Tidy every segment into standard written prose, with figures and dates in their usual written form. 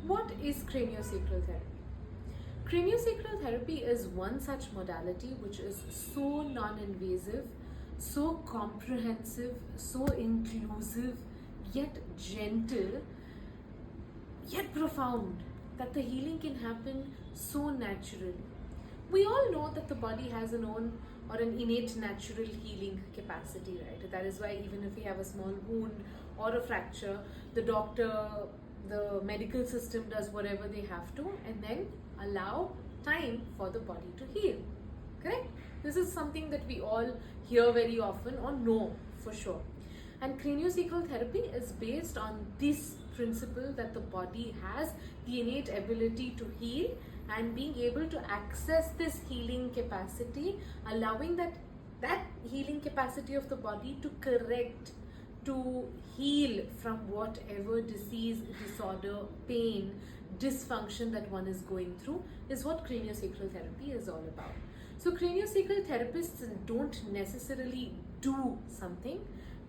What is craniosacral therapy? Craniosacral therapy is one such modality which is so non-invasive, so comprehensive, so inclusive, yet gentle, yet profound, that the healing can happen so naturally. We all know that the body has an own or an innate natural healing capacity, right? That is why even if we have a small wound or a fracture, the doctor, the medical system does whatever they have to and then allow time for the body to heal. Correct? This is something that we all hear very often or know for sure. And craniosacral therapy is based on this principle that the body has the innate ability to heal, and being able to access this healing capacity, allowing that healing capacity of the body to correct, to heal from whatever disease, disorder, pain, dysfunction that one is going through, is what craniosacral therapy is all about. So craniosacral therapists don't necessarily do something,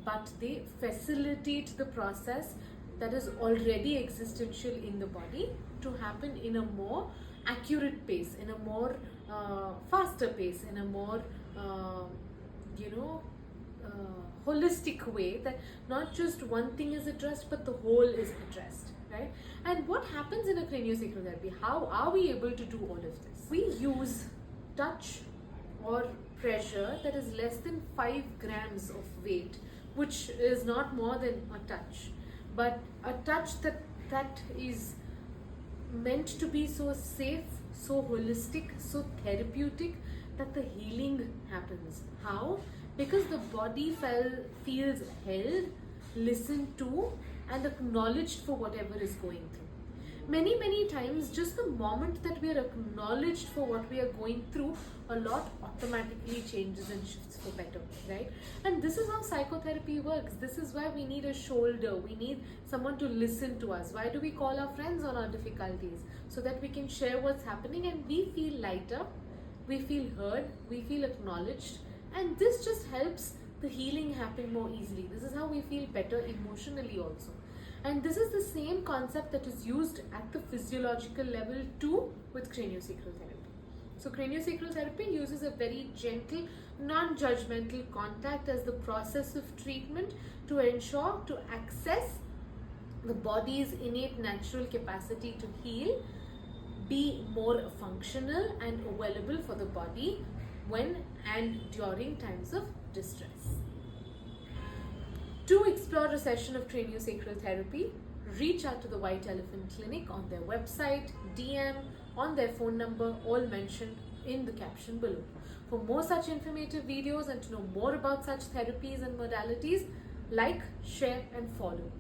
but they facilitate the process that is already existential in the body to happen in a more accurate pace, in a more faster pace, in a more holistic way, that not just one thing is addressed but the whole is addressed, right? And what happens in a craniosacral therapy? How are we able to do all of this? We use touch or pressure that is less than 5 grams of weight, which is not more than a touch, but a touch that is meant to be so safe, so holistic, so therapeutic, that the healing happens. How? Because the body feels held, listened to, and acknowledged for whatever is going through. Many times, just the moment that we are acknowledged for what we are going through, a lot automatically changes and shifts for better, right? And this is how psychotherapy works. This is why we need a shoulder. We need someone to listen to us. Why do we call our friends on our difficulties? So that we can share what's happening and we feel lighter, we feel heard, we feel acknowledged, and this just helps the healing happen more easily. This is how we feel better emotionally also. And this is the same concept that is used at the physiological level too with craniosacral therapy. So craniosacral therapy uses a very gentle, non-judgmental contact as the process of treatment to ensure to access the body's innate natural capacity to heal, be more functional and available for the body when and during times of distress. To explore a session of craniosacral therapy, reach out to the White Elephant Clinic on their website, DM, on their phone number, all mentioned in the caption below. For more such informative videos and to know more about such therapies and modalities, like, share and follow.